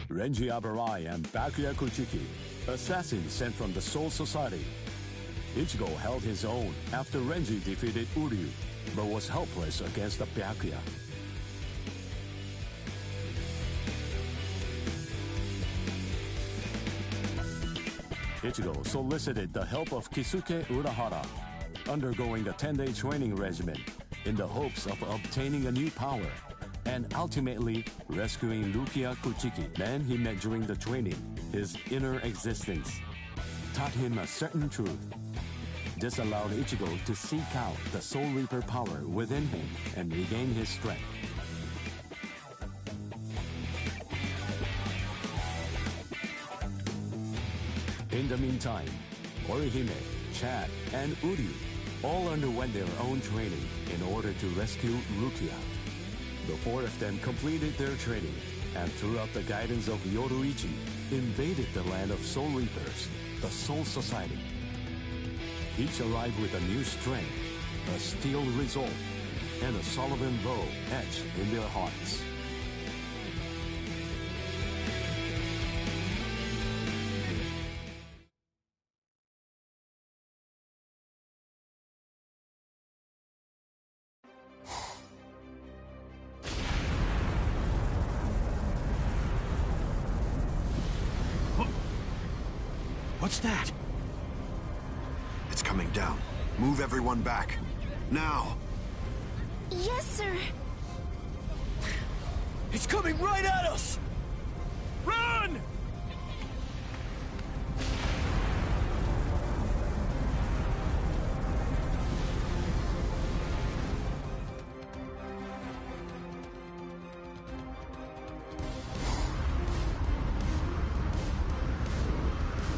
Renji Abarai and Byakuya Kuchiki, assassins sent from the Soul Society. Ichigo held his own after Renji defeated Uryu, but was helpless against the Byakuya. Ichigo solicited the help of Kisuke Urahara, undergoing a 10-day training regimen in the hopes of obtaining a new power and ultimately rescuing Rukia Kuchiki. Man he met during the training, his inner existence, taught him a certain truth. This allowed Ichigo to seek out the Soul Reaper power within him and regain his strength. In the meantime, Orihime, Chad, and Uryu all underwent their own training in order to rescue Rukia. The four of them completed their training and throughout the guidance of Yoruichi, invaded the land of Soul Reapers, the Soul Society. Each arrived with a new strength, a steel resolve, and a Sullivan bow etched in their hearts. What's that? It's coming down. Move everyone back. Now! Yes, sir. It's coming right at us! Run!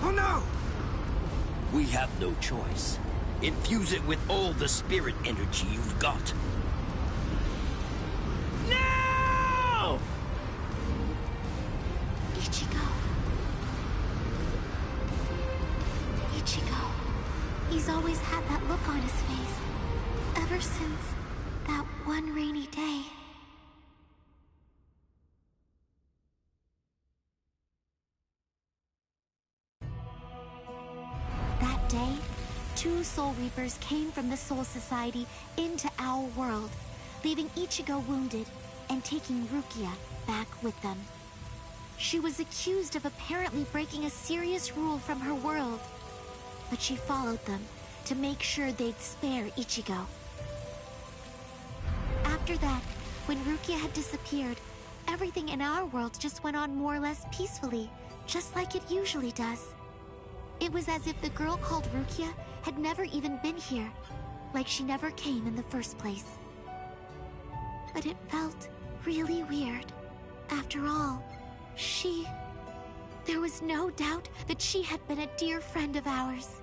Oh no! We have no choice. Infuse it with all the spirit energy you've got. Now! Ichigo. Ichigo. He's always had that look on his face. Ever since that one rainy day. That day, two Soul Reapers came from the Soul Society into our world, leaving Ichigo wounded and taking Rukia back with them. She was accused of apparently breaking a serious rule from her world, but she followed them to make sure they'd spare Ichigo. After that, when Rukia had disappeared, everything in our world just went on more or less peacefully, just like it usually does. It was as if the girl called Rukia had never even been here, like she never came in the first place. But it felt really weird. After all, there was no doubt that she had been a dear friend of ours.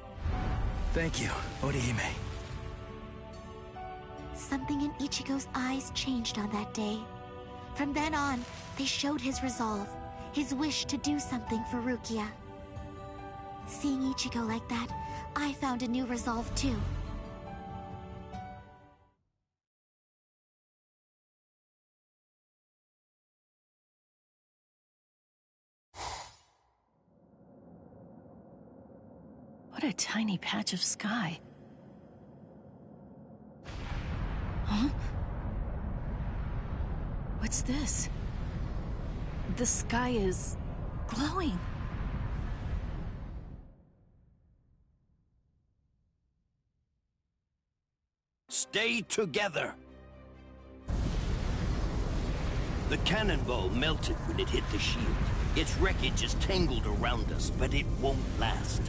Thank you, Orihime. Something in Ichigo's eyes changed on that day. From then on, they showed his resolve, his wish to do something for Rukia. Seeing Ichigo like that, I found a new resolve too. What a tiny patch of sky. Huh? What's this? The sky is glowing. Stay together! The cannonball melted when it hit the shield. Its wreckage is tangled around us, but it won't last.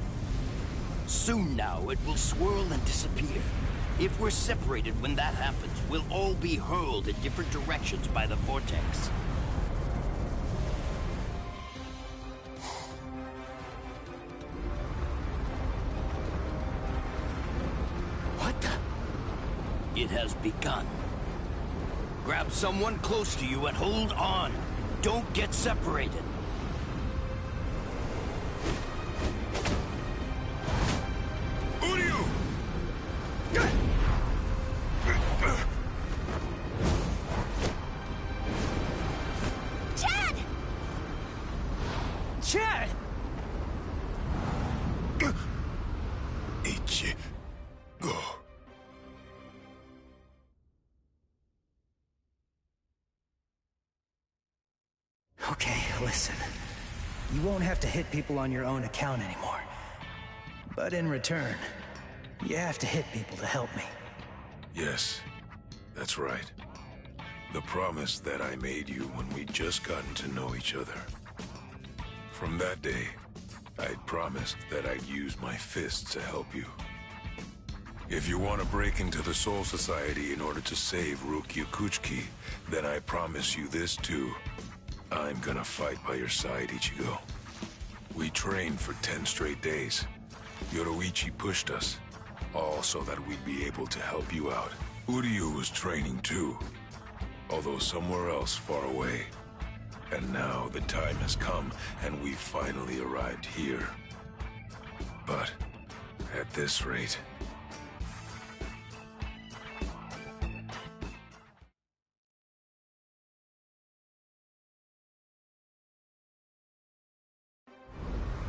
Soon now, it will swirl and disappear. If we're separated when that happens, we'll all be hurled in different directions by the vortex. What the? It has begun. Grab someone close to you and hold on. Don't get separated. Uryu! Chad! Chad! Ichigo. Okay, listen. You won't have to hit people on your own account anymore. But in return, you have to hit people to help me. Yes, that's right. The promise that I made you when we'd just gotten to know each other. From that day, I'd promised that I'd use my fists to help you. If you want to break into the Soul Society in order to save Rukia Kuchiki, then I promise you this too. I'm gonna fight by your side, Ichigo. We trained for 10 straight days. Yoruichi pushed us, all so that we'd be able to help you out. Uryu was training too, although somewhere else far away. And now the time has come, and we've finally arrived here. But at this rate...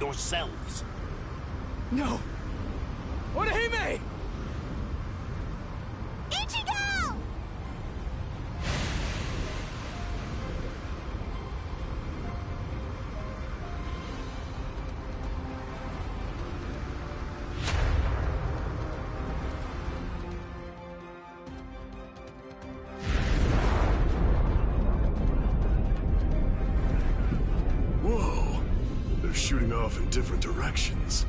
Yourselves. No! Orihime! Ichigo! Whoa! They're shooting off in different directions.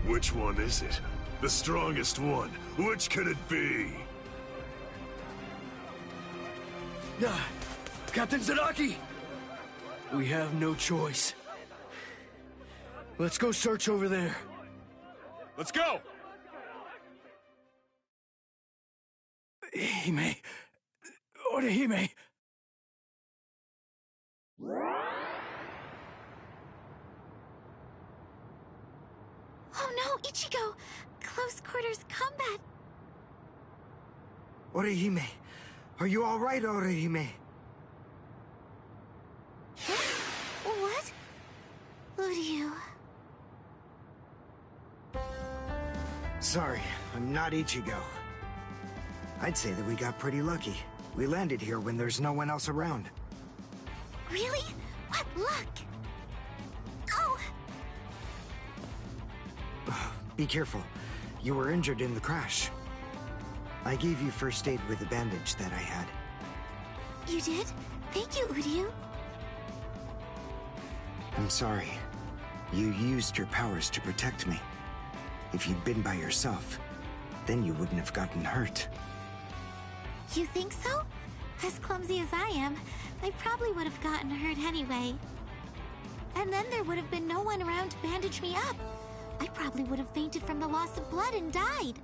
Which one is it? The strongest one. Which could it be? Captain Zaraki! We have no choice. Let's go search over there. Let's go! Hime... Orihime... Oh no, Ichigo! Close quarters combat! Orihime, are you alright, Orihime? What? Uryu... Sorry, I'm not Ichigo. I'd say that we got pretty lucky. We landed here when there's no one else around. Really? What luck! Oh! Be careful. You were injured in the crash. I gave you first aid with the bandage that I had. You did? Thank you, Uryu. I'm sorry. You used your powers to protect me. If you'd been by yourself, then you wouldn't have gotten hurt. You think so? As clumsy as I am, I probably would have gotten hurt anyway. And then there would have been no one around to bandage me up. I probably would have fainted from the loss of blood and died.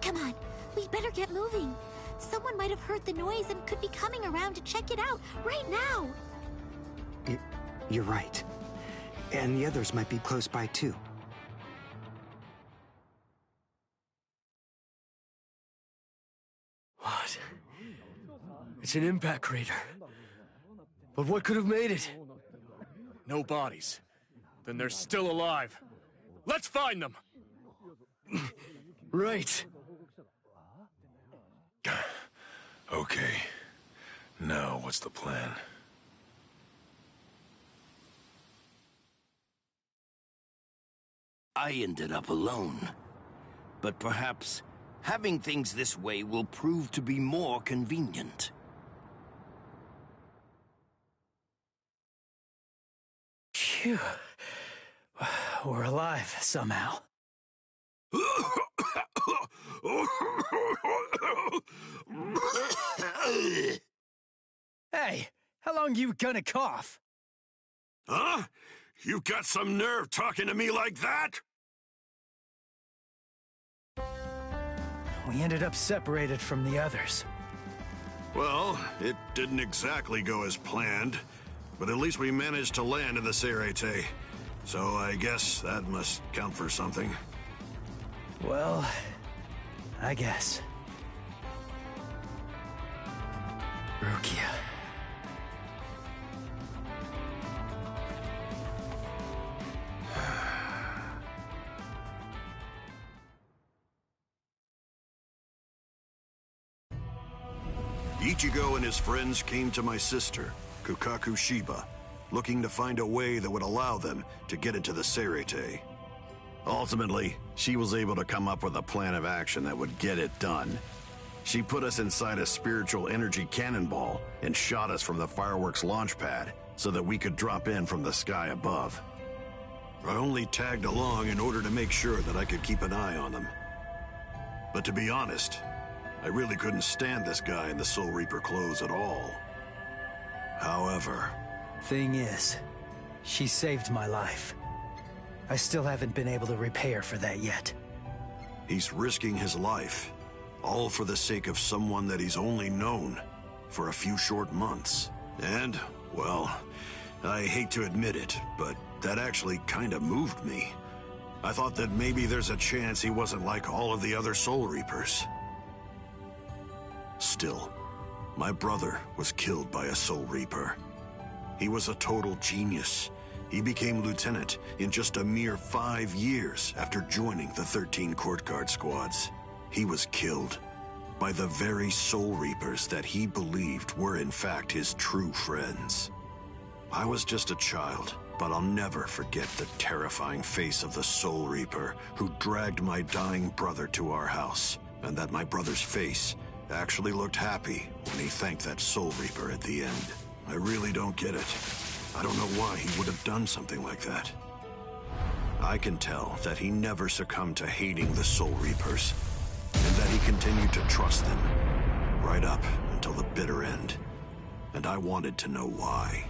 Come on, we better get moving. Someone might have heard the noise and could be coming around to check it out right now. You're right. And the others might be close by too. What? It's an impact crater. But what could have made it? No bodies. Then they're still alive. Let's find them! Right. Okay. Now, what's the plan? I ended up alone. But perhaps having things this way will prove to be more convenient. Phew. We're alive, somehow. Hey, how long you gonna cough? Huh? You got some nerve talking to me like that? We ended up separated from the others. Well, it didn't exactly go as planned, but at least we managed to land in the Serete. So I guess that must count for something. Well, I guess. Rukia. Ichigo and his friends came to my sister, Kukaku Shiba, looking to find a way that would allow them to get into the Seirete. Ultimately, she was able to come up with a plan of action that would get it done. She put us inside a spiritual energy cannonball and shot us from the fireworks launch pad so that we could drop in from the sky above. I only tagged along in order to make sure that I could keep an eye on them. But to be honest, I really couldn't stand this guy in the Soul Reaper clothes at all. However... Thing is, she saved my life. I still haven't been able to repay her for that yet. He's risking his life, all for the sake of someone that he's only known for a few short months. And, well, I hate to admit it, but that actually kind of moved me. I thought that maybe there's a chance he wasn't like all of the other Soul Reapers. Still, my brother was killed by a Soul Reaper. He was a total genius. He became lieutenant in just a mere 5 years after joining the 13 Court Guard squads. He was killed by the very Soul Reapers that he believed were in fact his true friends. I was just a child, but I'll never forget the terrifying face of the Soul Reaper who dragged my dying brother to our house, and that my brother's face actually looked happy when he thanked that Soul Reaper at the end. I really don't get it. I don't know why he would have done something like that. I can tell that he never succumbed to hating the Soul Reapers, and that he continued to trust them, right up until the bitter end. And I wanted to know why.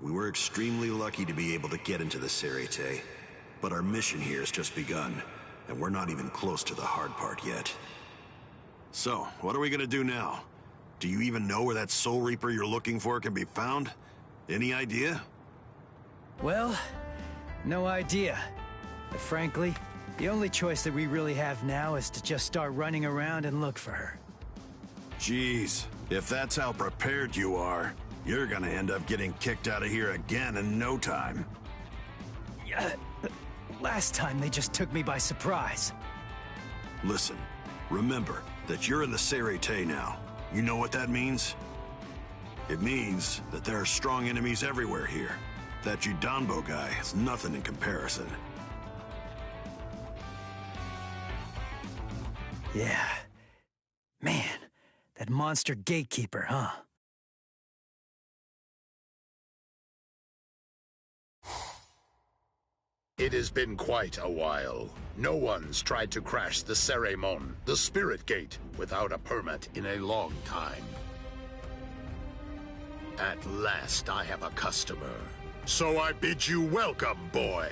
We were extremely lucky to be able to get into the Seirete, but our mission here has just begun, and we're not even close to the hard part yet. So, what are we gonna do now? Do you even know where that Soul Reaper you're looking for can be found? Any idea? Well, no idea. But frankly, the only choice that we really have now is to just start running around and look for her. Jeez, if that's how prepared you are, you're gonna end up getting kicked out of here again in no time. Last time they just took me by surprise. Listen, remember that you're in the Seirete now. You know what that means? It means that there are strong enemies everywhere here. That Jidanbo guy is nothing in comparison. Yeah. Man, that monster gatekeeper, huh? It has been quite a while. No one's tried to crash the Ceremon, the Spirit Gate, without a permit in a long time. At last I have a customer. So I bid you welcome, boy.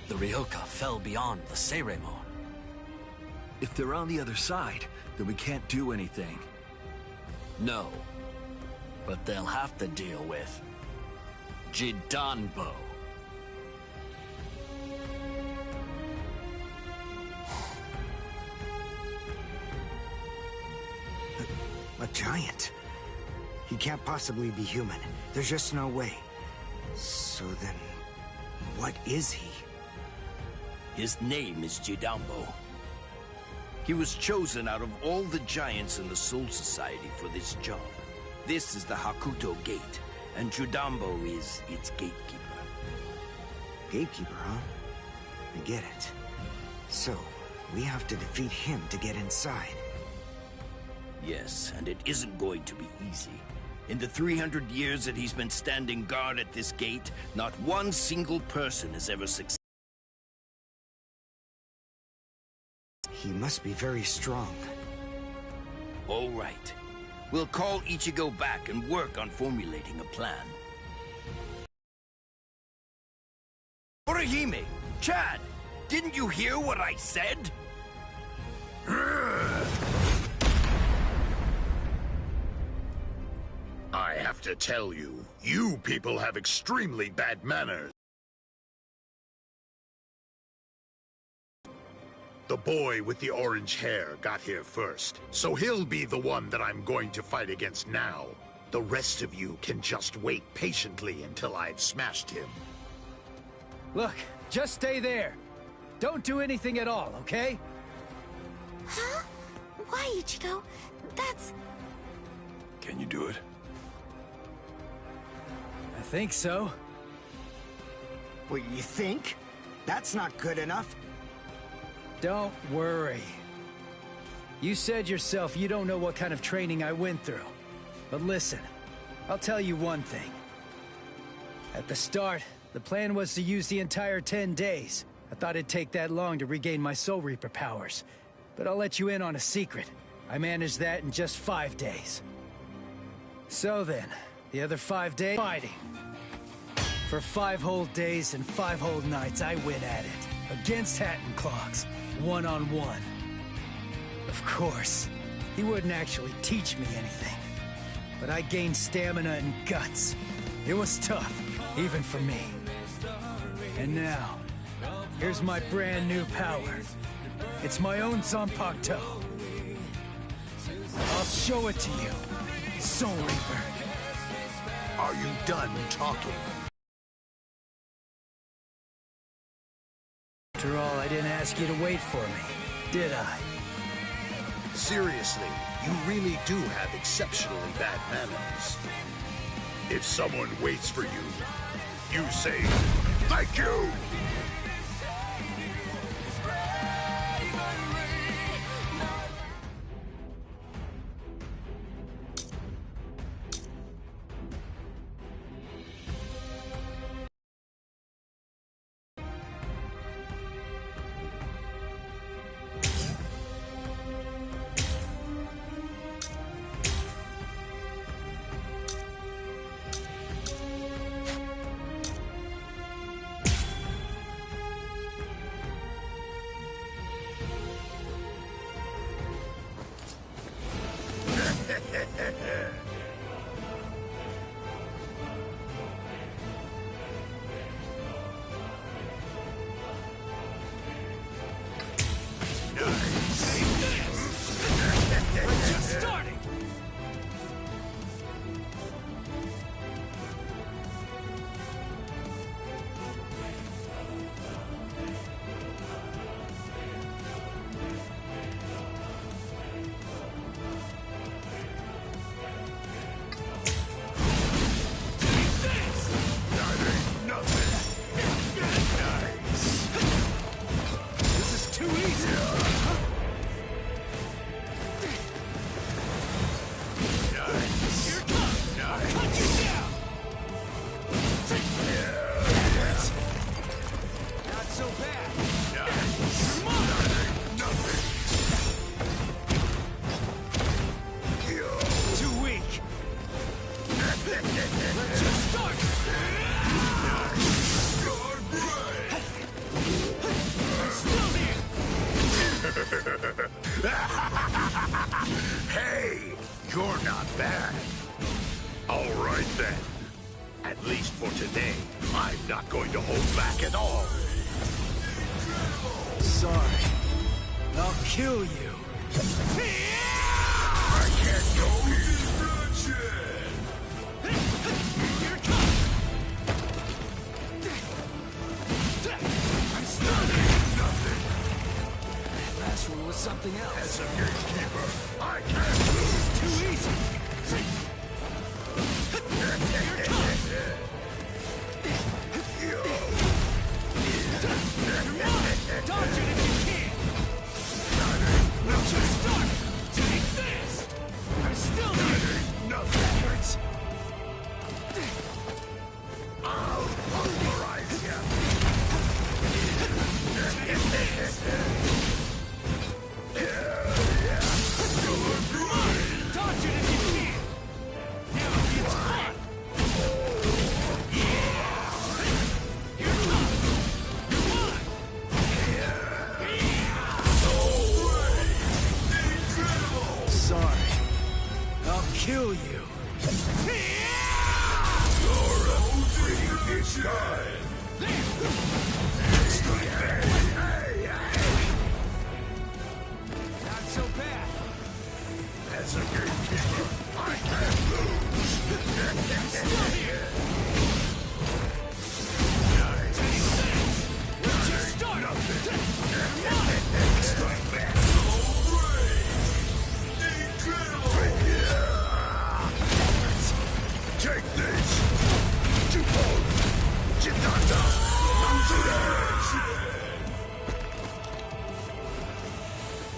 The Ryoka fell beyond the Seiremon. If they're on the other side, then we can't do anything. No. But they'll have to deal with Jidanbo. A giant? He can't possibly be human. There's just no way. So then, what is he? His name is Jidanbo. He was chosen out of all the giants in the Soul Society for this job. This is the Hakuto Gate, and Jidanbo is its gatekeeper. Gatekeeper, huh? I get it. So, we have to defeat him to get inside. Yes, and it isn't going to be easy. In the 300 years that he's been standing guard at this gate, not one single person has ever succeeded. He must be very strong. All right. We'll call Ichigo back and work on formulating a plan. Orihime! Chad! Didn't you hear what I said? I have to tell you, you people have extremely bad manners. The boy with the orange hair got here first, so he'll be the one that I'm going to fight against now. The rest of you can just wait patiently until I've smashed him. Look, just stay there. Don't do anything at all, okay? Huh? Why, Ichigo? That's... Can you do it? I think so. What, you think? That's not good enough. Don't worry. You said yourself you don't know what kind of training I went through. But listen, I'll tell you one thing. At the start, the plan was to use the entire 10 days. I thought it'd take that long to regain my Soul Reaper powers. But I'll let you in on a secret. I managed that in just 5 days. So then, the other 5 days, fighting. For 5 whole days and 5 whole nights, I went at it. Against Hatton Clogs, one-on-one. Of course, he wouldn't actually teach me anything. But I gained stamina and guts. It was tough, even for me. And now, here's my brand new power. It's my own Zanpakuto. I'll show it to you, Soul Reaper. Are you done talking? After all, I didn't ask you to wait for me, did I? Seriously, you really do have exceptionally bad manners. If someone waits for you, you say, "Thank you!" Hey, you're not bad. All right then. At least for today, I'm not going to hold back at all. Sorry. I'll kill you. I can't go here. I'm stunned! Last one was something else. As a gatekeeper, I can't lose. This is too easy. Dodge it if you can! We'll just start! Take this! I'm still here! Nothing. That hurts! I'll pulverize you! Dodge it if you can! Now it's fun! Yeah! Here it comes! Come on! kill you. Not so bad. As a gatekeeper, I can't lose. Still here. We're just starting. Strike back. Take this! Jupol! Chitata!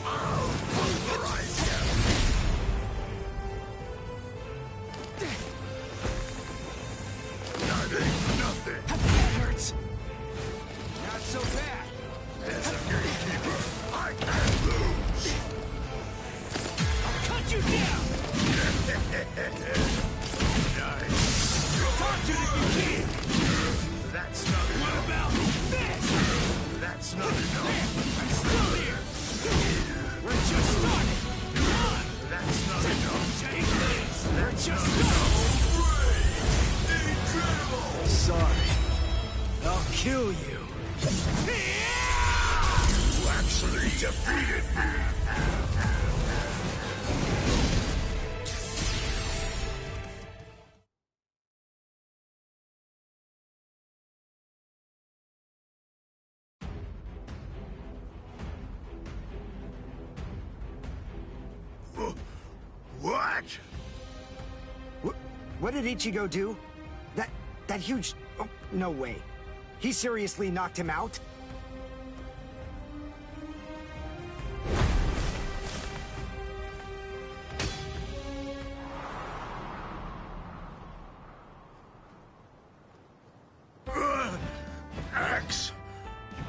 I'll pulverize you! That ain't nothing! That hurts! Not so bad! As a gatekeeper, I can't lose! I'll cut you down! Talk to me if you can! That's not enough. What about this? That's not enough. I'm still here! We're just starting! Come on! That's not enough. Take this! We're That's just not starting! Incredible! Sorry. I'll kill you. You actually defeated me! What? What did Ichigo do? That huge... Oh, no way. He seriously knocked him out? Axe!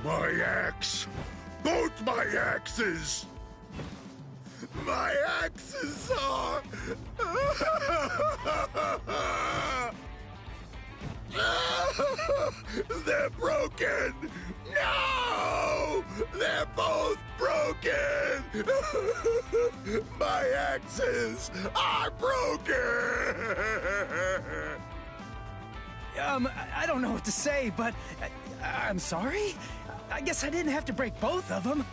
My axe! Both my axes! My axes are... They're broken! No! They're both broken! My axes are broken! I don't know what to say, but I'm sorry? I guess I didn't have to break both of them.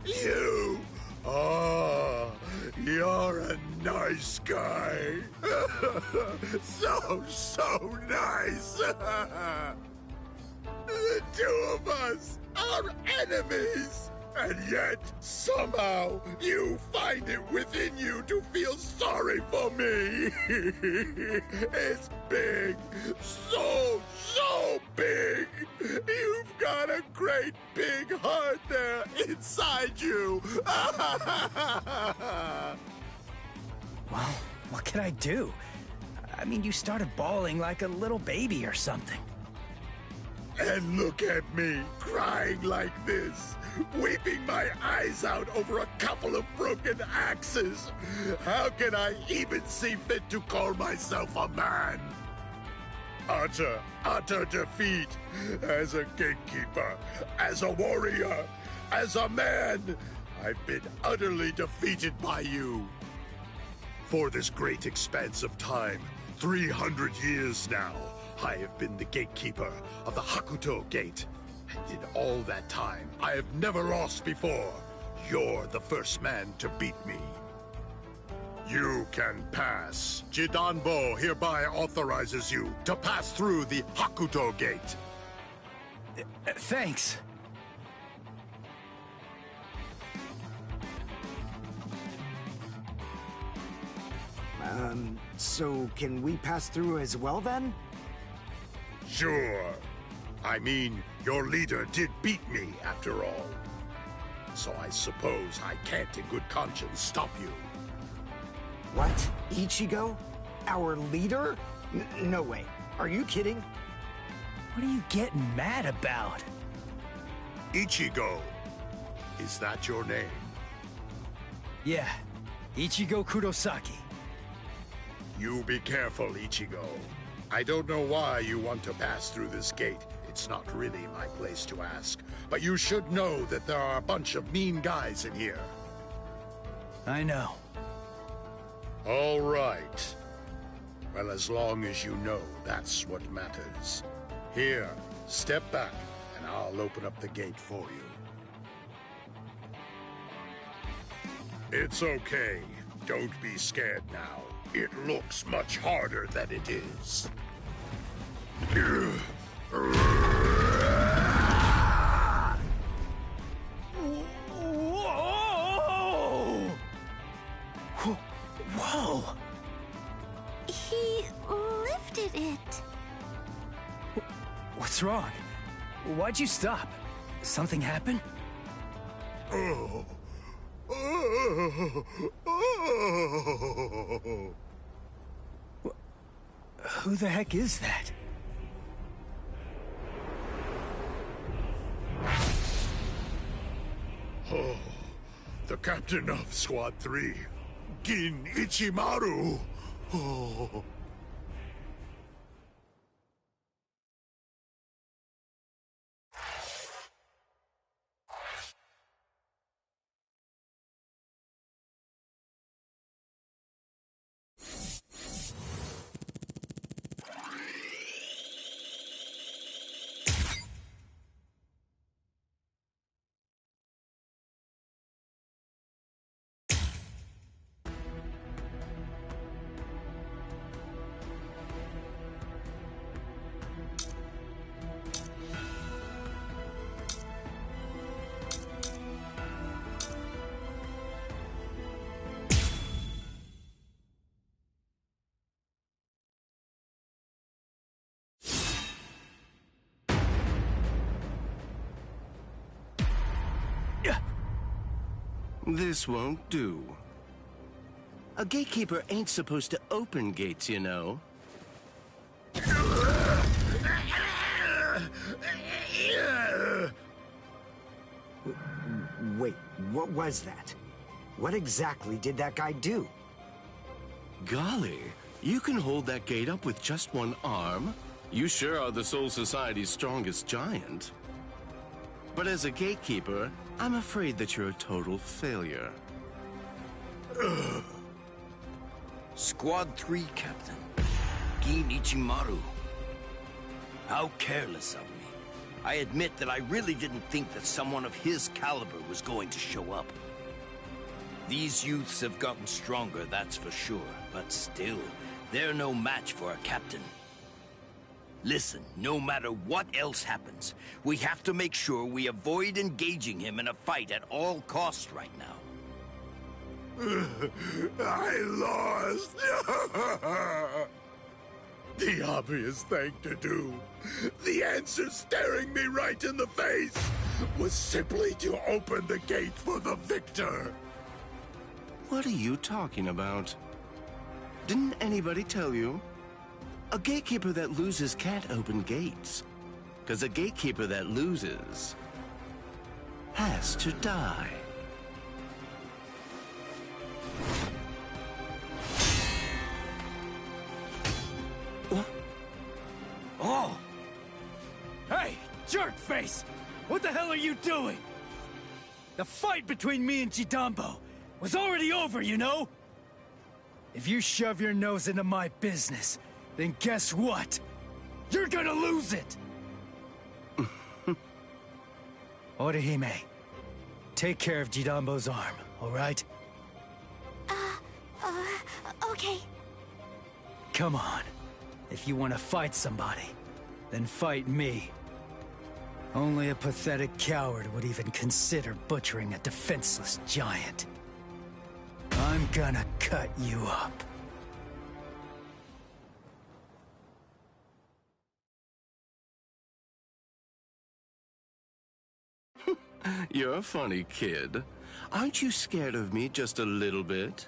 You! Oh, you're a nice guy. So nice. The two of us are enemies. And yet, somehow, you find it within you to feel sorry for me. It's big. So big. You've got a great big heart there inside you. Well, what can I do? I mean, you started bawling like a little baby or something. And look at me, crying like this, weeping my eyes out over a couple of broken axes. How can I even see fit to call myself a man? Utter defeat. As a gatekeeper, as a warrior, as a man, I've been utterly defeated by you. For this great expanse of time, 300 years now, I have been the gatekeeper of the Hakuto Gate. And in all that time, I have never lost before. You're the first man to beat me. You can pass. Jidanbo hereby authorizes you to pass through the Hakuto Gate. Thanks. So can we pass through as well then? Sure. I mean, your leader did beat me, after all. So I suppose I can't in good conscience stop you. What? Ichigo? Our leader? No way. Are you kidding? What are you getting mad about? Ichigo. Is that your name? Yeah, Ichigo Kurosaki. You be careful, Ichigo. I don't know why you want to pass through this gate. It's not really my place to ask. But you should know that there are a bunch of mean guys in here. I know. All right. Well, as long as you know that's what matters. Here, step back, and I'll open up the gate for you. It's okay. Don't be scared now. It looks much harder than it is. Whoa! He lifted it. What's wrong? Why'd you stop? Something happen? Oh. Who the heck is that? Oh, the captain of Squad 3, Gin Ichimaru. Oh. This won't do. A gatekeeper ain't supposed to open gates, you know. Wait, what was that? What exactly did that guy do? Golly, you can hold that gate up with just one arm? You sure are the Soul Society's strongest giant. But as a gatekeeper, I'm afraid that you're a total failure. Squad 3, Captain. Gin Ichimaru. How careless of me. I admit that I really didn't think that someone of his caliber was going to show up. These youths have gotten stronger, that's for sure. But still, they're no match for a captain. Listen, no matter what else happens, we have to make sure we avoid engaging him in a fight at all costs right now. I lost! The obvious thing to do, the answer staring me right in the face, was simply to open the gate for the victor. What are you talking about? Didn't anybody tell you? A gatekeeper that loses can't open gates. 'Cause a gatekeeper that loses has to die. What? Oh! Hey, jerkface! What the hell are you doing? The fight between me and Jidambo was already over, you know? If you shove your nose into my business, then guess what? You're gonna lose it! Orihime, take care of Jidambo's arm, all right? Okay. Come on. If you want to fight somebody, then fight me. Only a pathetic coward would even consider butchering a defenseless giant. I'm gonna cut you up. You're a funny kid. Aren't you scared of me just a little bit?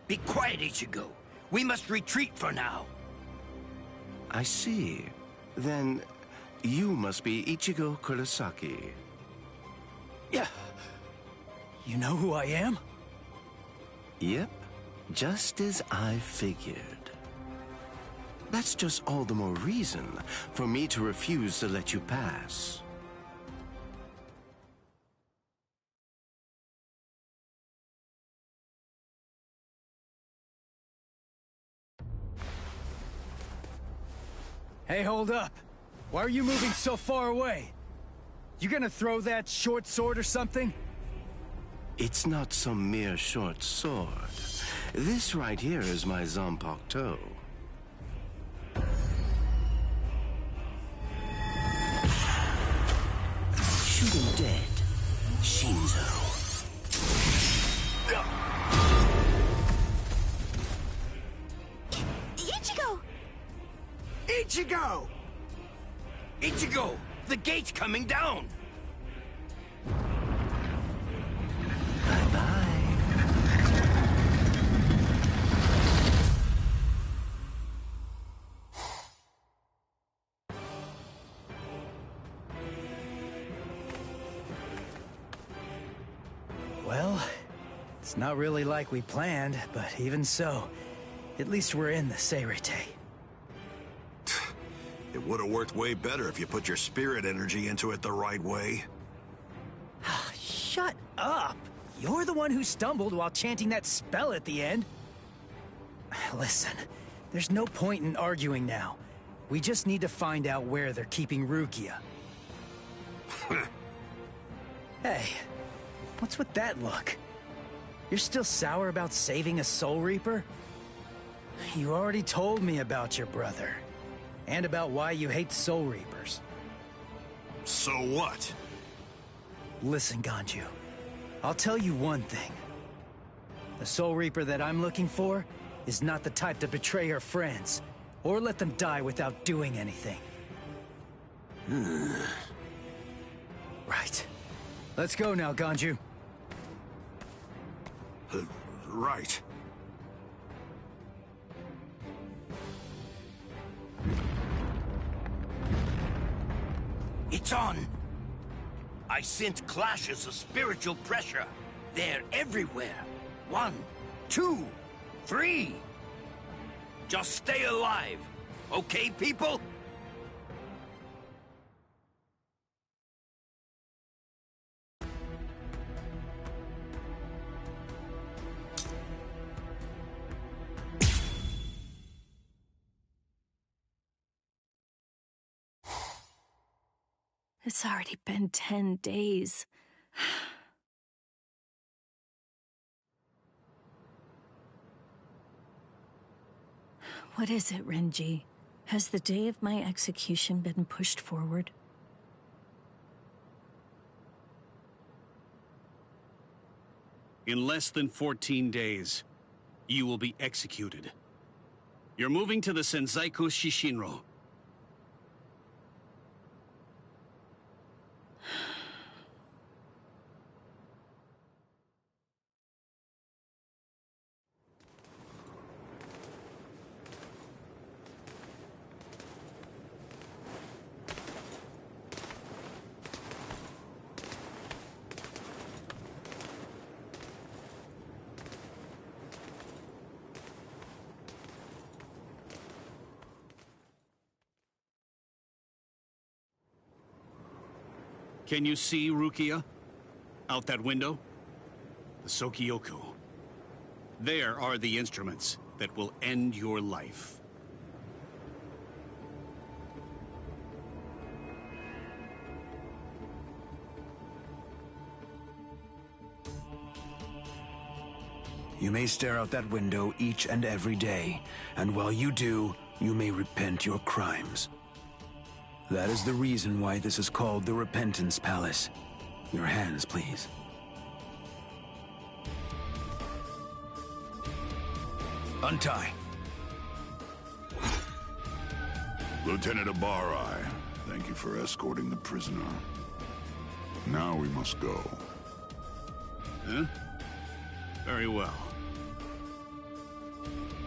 Be quiet, Ichigo. We must retreat for now. I see. Then you must be Ichigo Kurosaki. Yeah. You know who I am? Yep. Just as I figured. That's just all the more reason for me to refuse to let you pass. Hey, hold up. Why are you moving so far away? You gonna throw that short sword or something? It's not some mere short sword. This right here is my Zanpakuto. Shoot him dead, Shinzo. Ichigo! Ichigo! Ichigo! The gate's coming down! Bye-bye. Well, it's not really like we planned, but even so, at least we're in the Seirete. It would have worked way better if you put your spirit energy into it the right way. Shut up! You're the one who stumbled while chanting that spell at the end. Listen, there's no point in arguing now. We just need to find out where they're keeping Rukia. Hey, what's with that look? You're still sour about saving a Soul Reaper? You already told me about your brother. And about why you hate Soul Reapers. So what? Listen, Ganju. I'll tell you one thing. The Soul Reaper that I'm looking for is not the type to betray her friends, or let them die without doing anything. Right. Let's go now, Ganju. Right. It's on! I sense clashes of spiritual pressure. They're everywhere. 1, 2, 3. Just stay alive. Okay, people? It's already been 10 days. What is it, Renji? Has the day of my execution been pushed forward? In less than 14 days, you will be executed. You're moving to the Senzaiku Shishinro. Can you see Rukia? Out that window? The Sokyoku. There are the instruments that will end your life. You may stare out that window each and every day, and while you do, you may repent your crimes. That is the reason why this is called the Repentance Palace. Your hands, please. Untie. Lieutenant Abari, thank you for escorting the prisoner. Now we must go. Huh? Very well.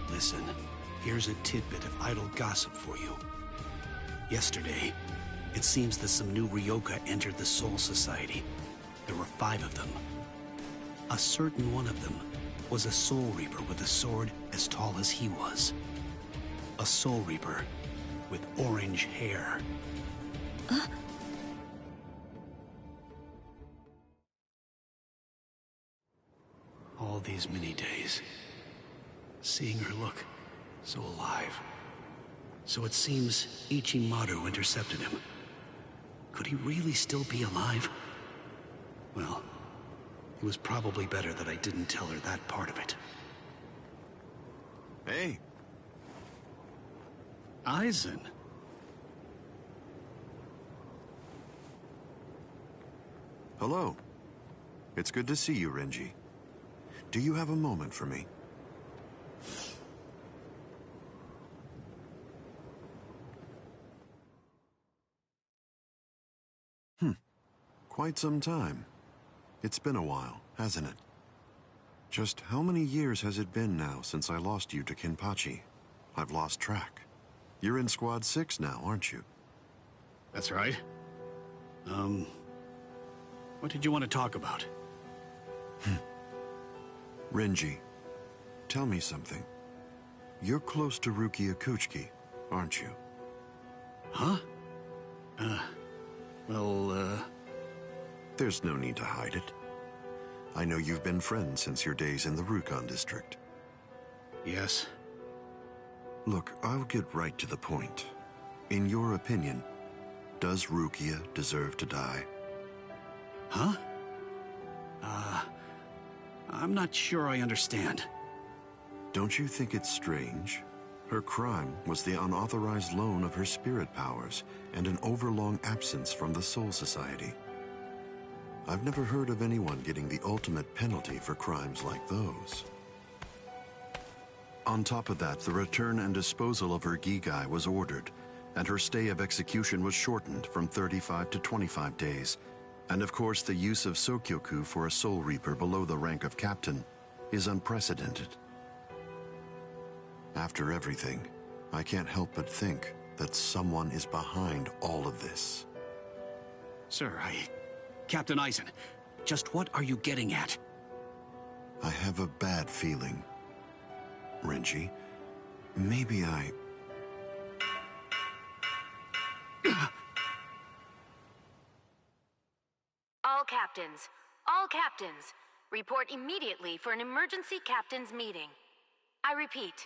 Listen, here's a tidbit of idle gossip for you. Yesterday, it seems that some new Ryoka entered the Soul Society. There were 5 of them. A certain one of them was a Soul Reaper with a sword as tall as he was. A Soul Reaper with orange hair. All these many days, seeing her look so alive, So it seems Ichimaru intercepted him. Could he really still be alive? Well, it was probably better that I didn't tell her that part of it. Hey. Aizen. Hello. It's good to see you, Renji. Do you have a moment for me? Quite some time. It's been a while, hasn't it? Just how many years has it been now since I lost you to Kenpachi? I've lost track. You're in Squad 6 now, aren't you? That's right. What did you want to talk about? Renji, tell me something. You're close to Rukia Kuchiki, aren't you? Huh? There's no need to hide it. I know you've been friends since your days in the Rukon district. Yes. Look, I'll get right to the point. In your opinion, does Rukia deserve to die? Huh? I'm not sure I understand. Don't you think it's strange? Her crime was the unauthorized loan of her spirit powers and an overlong absence from the Soul Society. I've never heard of anyone getting the ultimate penalty for crimes like those. On top of that, the return and disposal of her Gigai was ordered, and her stay of execution was shortened from 35 to 25 days. And of course, the use of Sokyoku for a Soul Reaper below the rank of captain is unprecedented. After everything, I can't help but think that someone is behind all of this. Sir, Captain Aizen, just what are you getting at? I have a bad feeling. Renji, maybe I... All captains, report immediately for an emergency captains meeting. I repeat.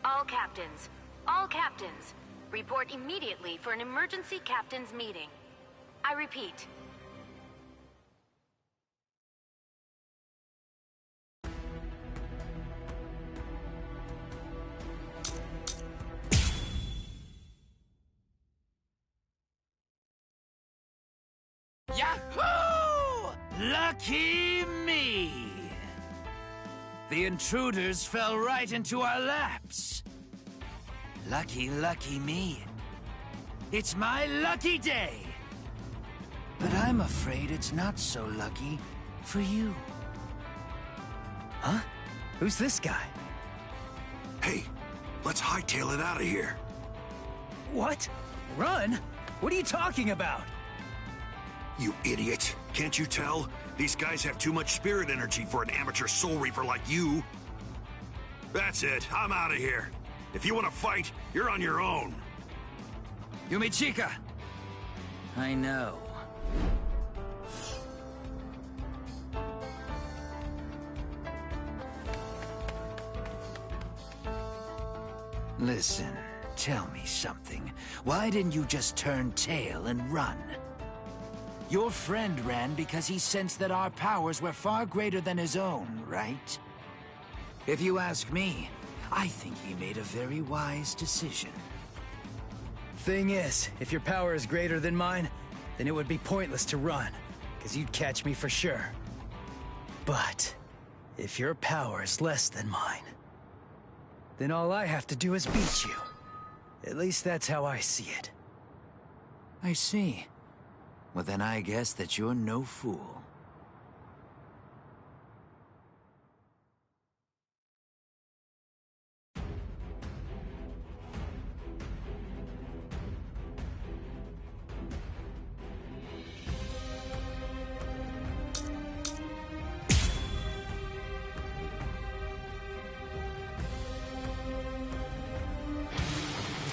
All captains, report immediately for an emergency captains meeting. I repeat. Yahoo! Lucky me! The intruders fell right into our laps. Lucky me. It's my lucky day. But I'm afraid it's not so lucky for you. Huh? Who's this guy? Hey, let's hightail it out of here. What? Run? What are you talking about? You idiot. Can't you tell? These guys have too much spirit energy for an amateur Soul Reaper like you. That's it. I'm out of here. If you want to fight, you're on your own. Yumichika! I know. Listen, tell me something. Why didn't you just turn tail and run? Your friend ran because he sensed that our powers were far greater than his own, right? If you ask me, I think he made a very wise decision. Thing is, if your power is greater than mine, then it would be pointless to run, because you'd catch me for sure. But if your power is less than mine, then all I have to do is beat you. At least that's how I see it. I see. Well, then I guess that you're no fool.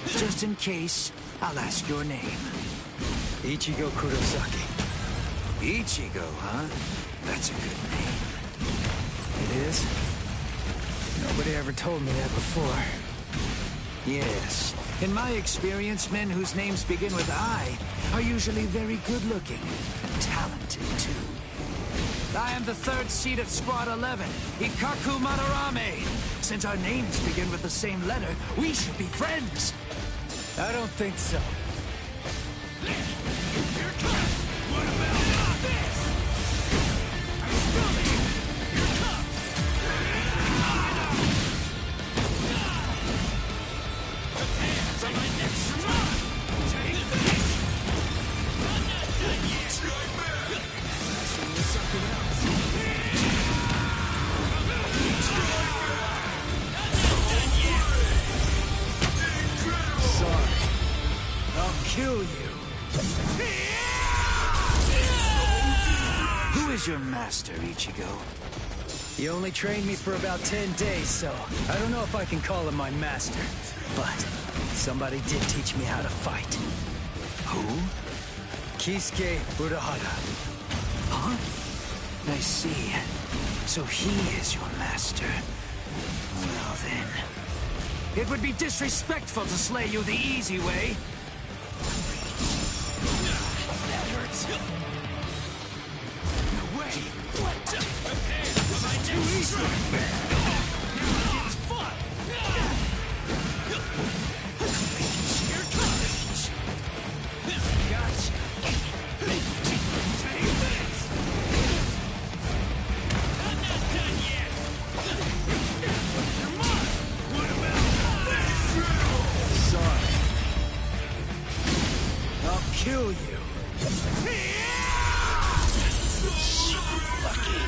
Just in case, I'll ask your name. Ichigo Kurosaki. Ichigo, huh? That's a good name. It is? Nobody ever told me that before. Yes. In my experience, men whose names begin with I are usually very good-looking and talented, too. I am the third seed of Squad 11, Ikaku Madarame. Since our names begin with the same letter, we should be friends. I don't think so. What about this? I'm still here. Here it comes. Hands on my neck. Take this. I'm not done yet. Strike back. Something else. Sorry. I'll kill you. Who is your master, Ichigo? He only trained me for about 10 days, so I don't know if I can call him my master. But somebody did teach me how to fight. Who? Kisuke Urahara. Huh? I see. So he is your master. Well then. It would be disrespectful to slay you the easy way. That hurts. No way. What? Too easy. Now it's fun. Here it comes. Gotcha. Take this. I'm not done yet. Come on. What about this? Sorry. I'll kill you. So lucky.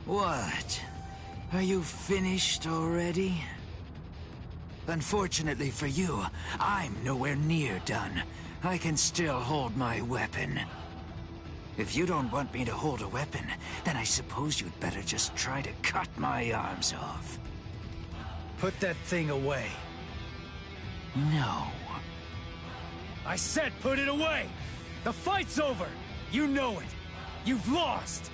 What? Are you finished already? Unfortunately for you, I'm nowhere near done. I can still hold my weapon. If you don't want me to hold a weapon, then I suppose you'd better just try to cut my arms off. Put that thing away. No. I said put it away! The fight's over! You know it! You've lost!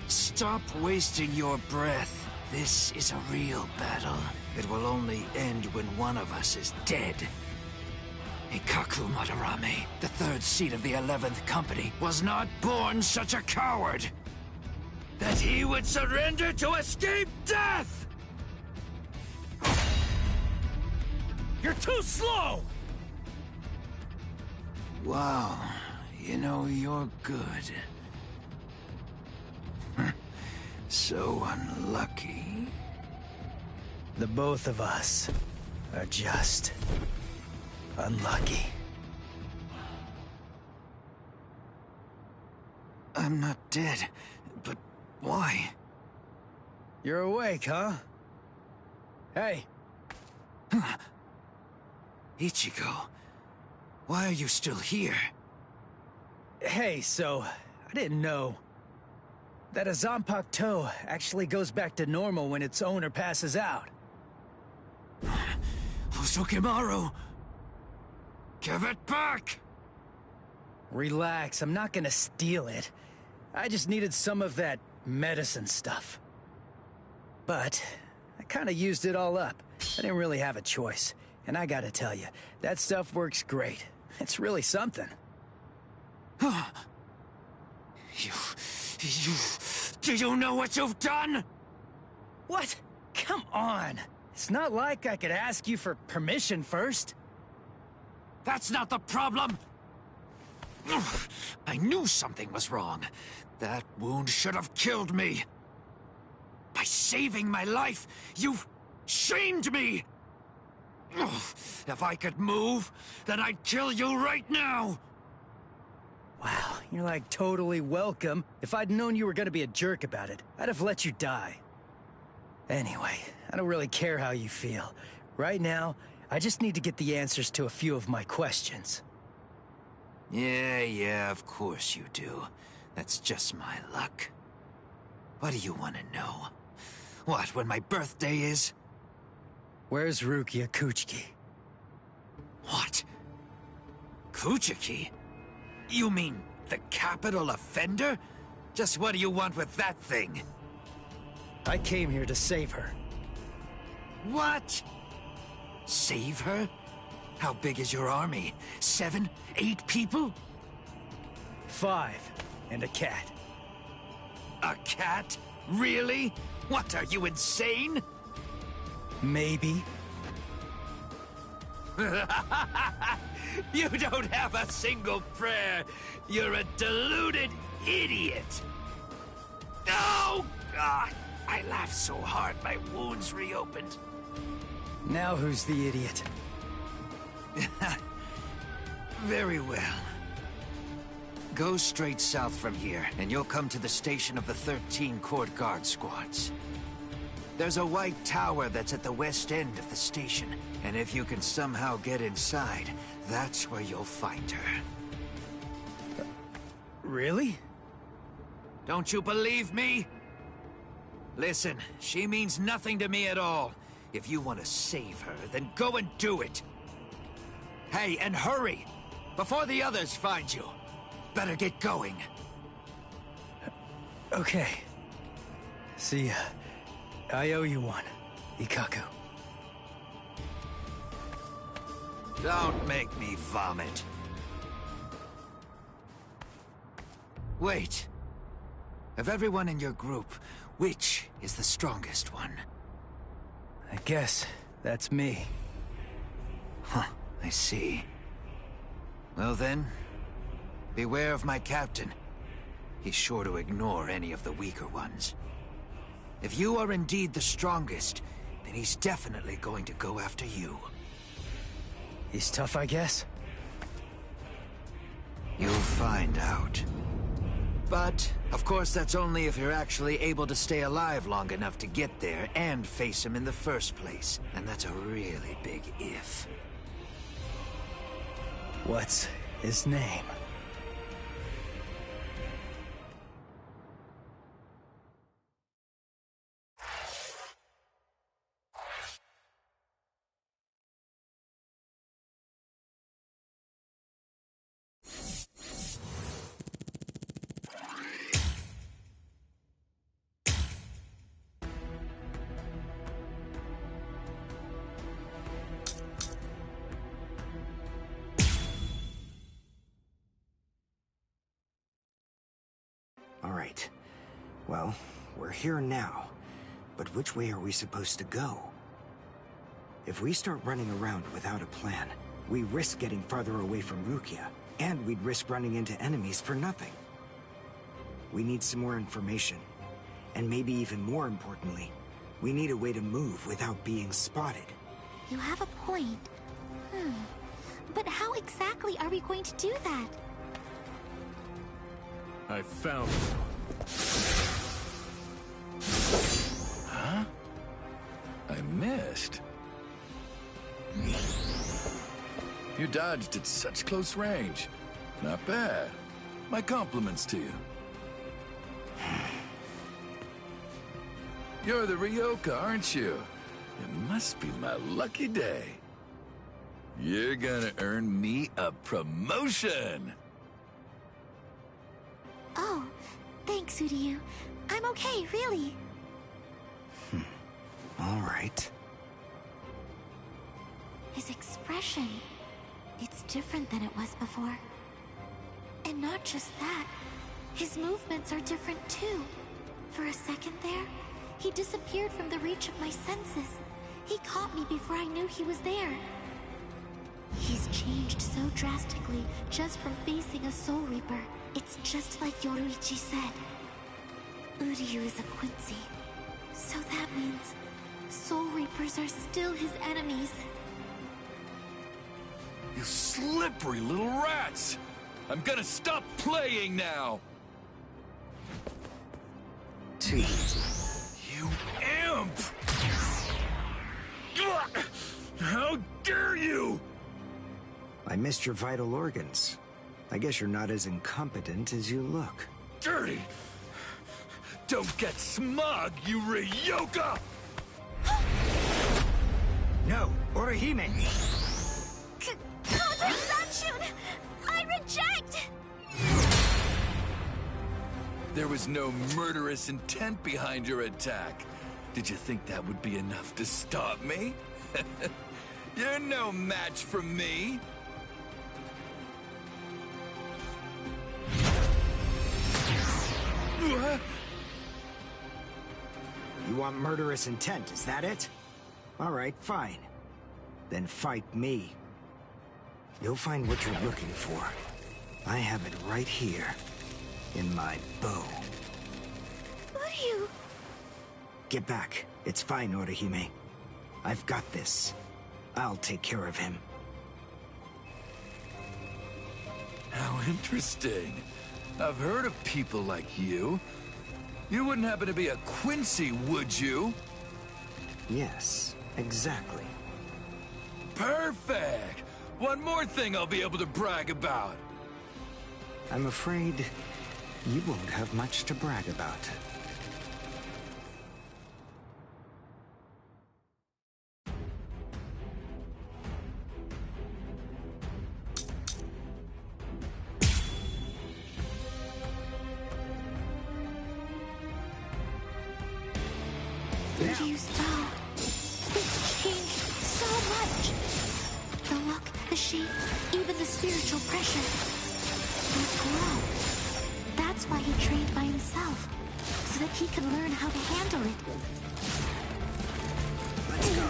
Stop wasting your breath. This is a real battle. It will only end when one of us is dead. Ikaku Madarame, the third seat of the 11th Company, was not born such a coward. That he would surrender to escape death! You're too slow! Wow, you know, you're good. So unlucky. The both of us are just unlucky. I'm not dead, but why? You're awake, huh? Hey. Ichigo, why are you still here? Hey, so, I didn't know that a Zanpakuto actually goes back to normal when its owner passes out. Hosokimaru! Give it back! Relax, I'm not gonna steal it. I just needed some of that medicine stuff. But, I kinda used it all up. I didn't really have a choice. And I gotta tell you, that stuff works great. It's really something. Do you know what you've done? What? Come on. It's not like I could ask you for permission first. That's not the problem. I knew something was wrong. That wound should have killed me. By saving my life, you've shamed me. If I could move, then I'd kill you right now. Wow, you're like totally welcome. If I'd known you were gonna be a jerk about it, I'd have let you die. Anyway, I don't really care how you feel. Right now, I just need to get the answers to a few of my questions. Yeah, of course you do. That's just my luck. What do you want to know? What, when my birthday is? Where's Rukia Kuchiki? What? Kuchiki? You mean the capital offender? Just what do you want with that thing? I came here to save her. What? Save her? How big is your army? 7, 8 people? 5, and a cat. A cat? Really? What, are you insane? Maybe. You don't have a single prayer. You're a deluded idiot. Oh, God. I laughed so hard my wounds reopened. Now who's the idiot? Very well. Go straight south from here, and you'll come to the station of the 13 Court Guard squads. There's a white tower that's at the west end of the station, and if you can somehow get inside, that's where you'll find her. Really? Don't you believe me? Listen, she means nothing to me at all. If you want to save her, then go and do it. Hey, and hurry! Before the others find you. Better get going. Okay. See ya. I owe you one, Ikaku. Don't make me vomit. Wait. Of everyone in your group, which is the strongest one? I guess that's me. Huh, I see. Well then, beware of my captain. He's sure to ignore any of the weaker ones. If you are indeed the strongest, then he's definitely going to go after you. He's tough, I guess? You'll find out. But, of course, that's only if you're actually able to stay alive long enough to get there and face him in the first place. And that's a really big if. What's his name? All right. Well, we're here now. But which way are we supposed to go? If we start running around without a plan, we risk getting farther away from Rukia, and we'd risk running into enemies for nothing. We need some more information. And maybe even more importantly, we need a way to move without being spotted. You have a point. But how exactly are we going to do that? I found you. Huh? I missed. You dodged at such close range. Not bad. My compliments to you. You're the Ryoka, aren't you? It must be my lucky day. You're gonna earn me a promotion! Oh, thanks, Uryu. I'm okay, really. All right. His expression, it's different than it was before. And not just that, his movements are different too. For a second there, he disappeared from the reach of my senses. He caught me before I knew he was there. He's changed so drastically just from facing a Soul Reaper. It's just like Yoruichi said. Uryu is a Quincy. So that means Soul Reapers are still his enemies. You slippery little rats! I'm gonna stop playing now! You imp! How dare you! I missed your vital organs. I guess you're not as incompetent as you look. Dirty! Don't get smug, you Ryoka! No, Orihime! Contact Sanshun! I reject! There was no murderous intent behind your attack. Did you think that would be enough to stop me? You're no match for me. You want murderous intent, is that it? All right, fine. Then fight me. You'll find what you're looking for. I have it right here, in my bow. Uryu! Get back. It's fine, Orihime. I've got this. I'll take care of him. How interesting. I've heard of people like you. You wouldn't happen to be a Quincy, would you? Yes, exactly. Perfect! One more thing I'll be able to brag about. I'm afraid you won't have much to brag about. Uryu's bow. It's changed so much. The look, the shape, even the spiritual pressure. It grew. That's why he trained by himself, so that he can learn how to handle it. Let's go.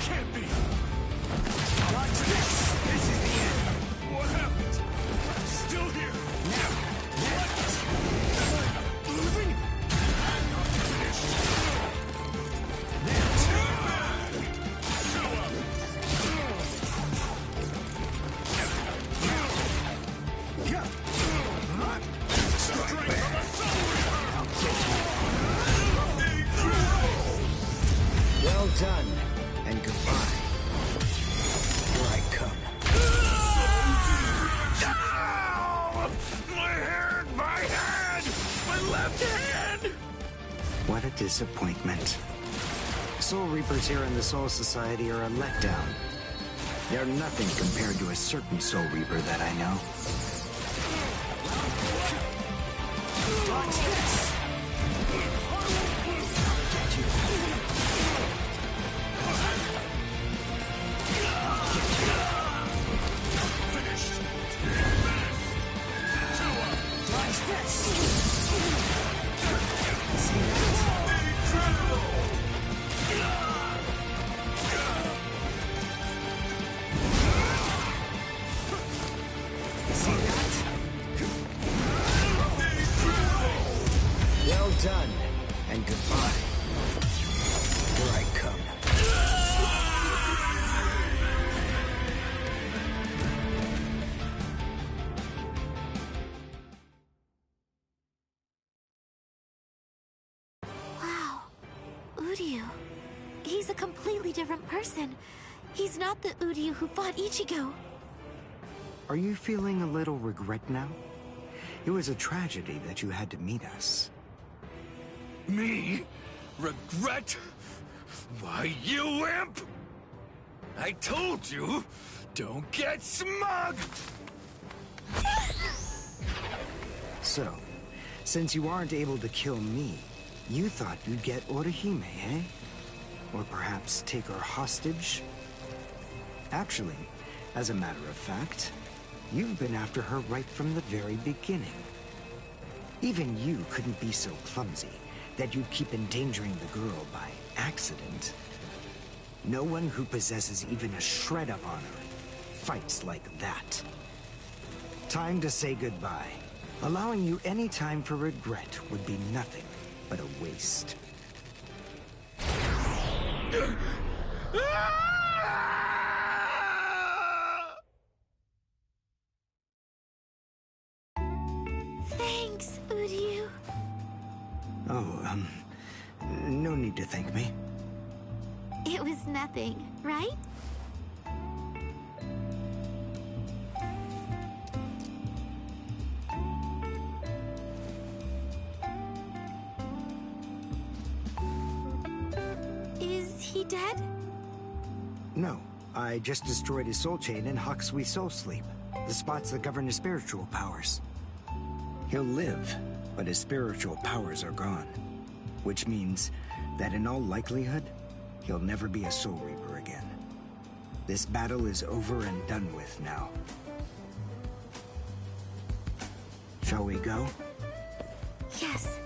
Can't be. Watch this. This is the end. What happened? I'm still here. Now. Losing? Well done, and goodbye. Here I come. Ow! My hand! My hand! My left hand! What a disappointment. Soul Reapers here in the Soul Society are a letdown. They're nothing compared to a certain Soul Reaper that I know. Watch this! Get you. Watch this! See that? Well done, and goodbye. Here I come. Wow. Uryu. He's a completely different person. He's not the Uryu who fought Ichigo. Are you feeling a little regret now? It was a tragedy that you had to meet us. Me? Regret? Why, you imp! I told you, don't get smug! So, since you aren't able to kill me, you thought you'd get Orihime, eh? Or perhaps take her hostage? Actually, as a matter of fact, you've been after her right from the very beginning. Even you couldn't be so clumsy that you'd keep endangering the girl by accident. No one who possesses even a shred of honor fights like that. Time to say goodbye. Allowing you any time for regret would be nothing but a waste. Thanks, Uryu. Oh, no need to thank me. It was nothing, right? dead? No, I just destroyed his soul chain in Hakusui Soul Sleep, the spots that govern his spiritual powers. He'll live, but his spiritual powers are gone. Which means that in all likelihood, he'll never be a Soul Reaper again. This battle is over and done with now. Shall we go? Yes.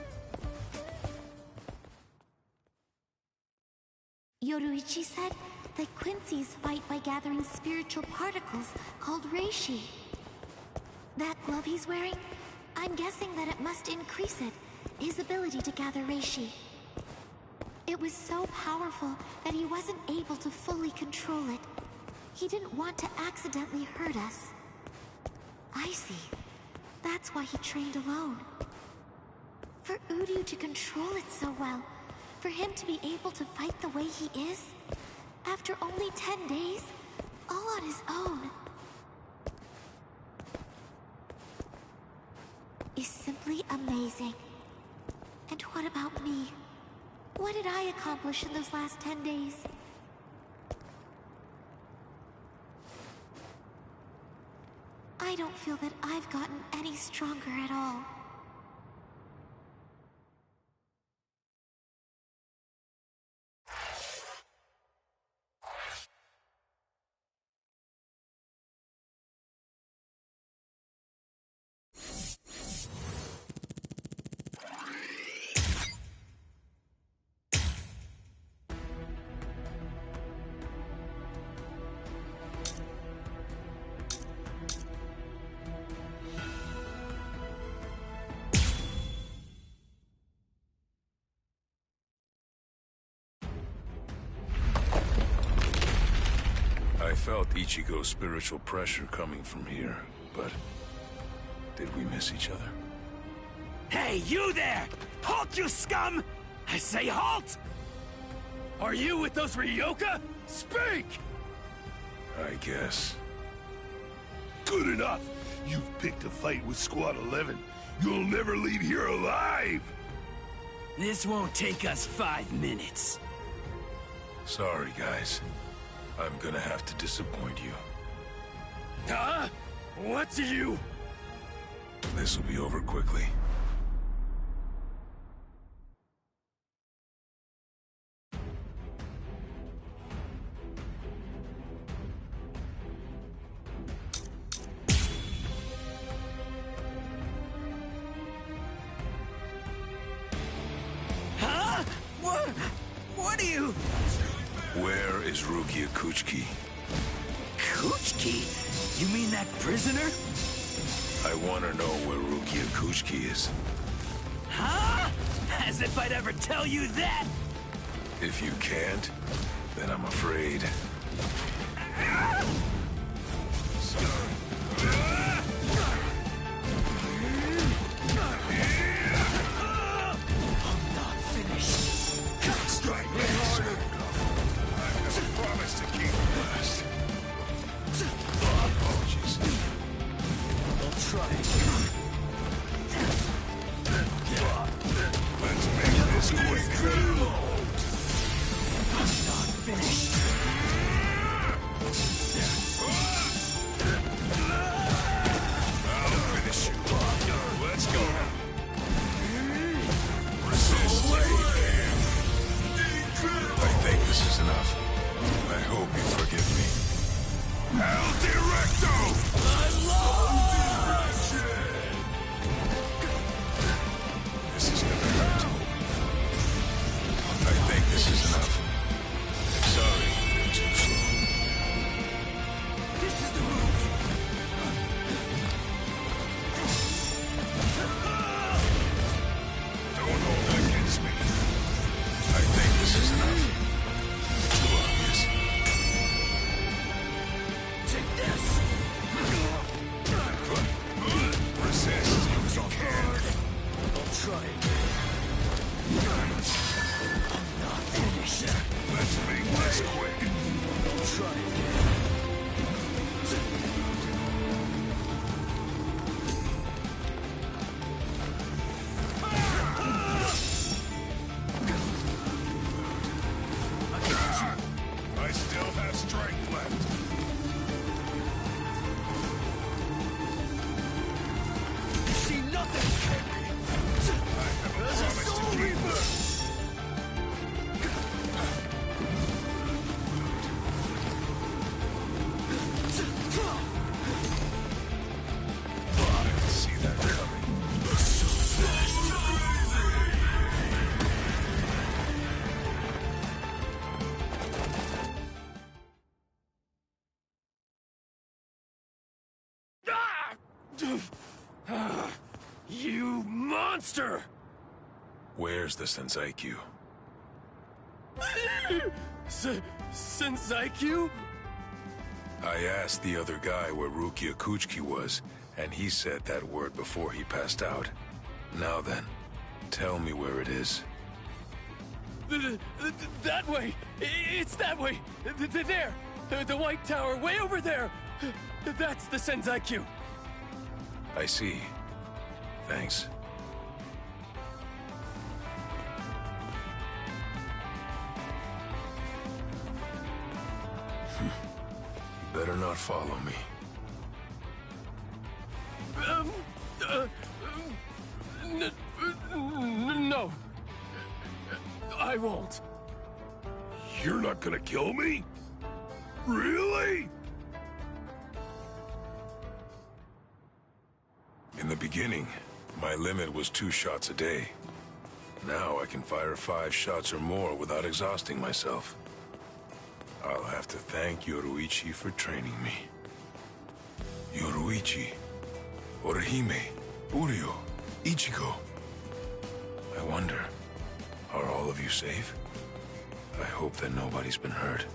Yoruichi said that Quincy's fight by gathering spiritual particles called reishi. That glove he's wearing, I'm guessing that it must increase it, his ability to gather reishi. It was so powerful that he wasn't able to fully control it. He didn't want to accidentally hurt us. I see. That's why he trained alone. For Uryu to control it so well, for him to be able to fight the way he is, after only 10 days, all on his own, is simply amazing. And what about me? What did I accomplish in those last 10 days? I don't feel that I've gotten any stronger at all. I felt Ichigo's spiritual pressure coming from here, but did we miss each other? Hey, you there! Halt, you scum! I say halt! Are you with those Ryoka? Speak! I guess. Good enough! You've picked a fight with Squad 11. You'll never leave here alive! This won't take us 5 minutes. Sorry, guys. I'm gonna have to disappoint you. Huh? What's you? This will be over quickly. Huh? What are you... Where is Rukia Kuchiki? Kuchiki? You mean that prisoner? I want to know where Rukia Kuchiki is. Huh? As if I'd ever tell you that! If you can't, then I'm afraid. I'm not finished. Strike me harder! I promise to keep it last. Apologies. I'll try. Let's make this quick. I'm not finished. You monster! Where's the Senseikyuu? Senseikyuu? I asked the other guy where Rukia Kuchiki was, and he said that word before he passed out. Now then, tell me where it is. That way! It's that way! There! The White Tower, way over there! That's the Senseikyuu! I see. Thanks. Better not follow me. No. I won't. You're not gonna kill me? Really? In the beginning, my limit was 2 shots a day. Now I can fire 5 shots or more without exhausting myself. I'll have to thank Yoruichi for training me. Yoruichi, Orihime, Uryu, Ichigo. I wonder, are all of you safe? I hope that nobody's been hurt.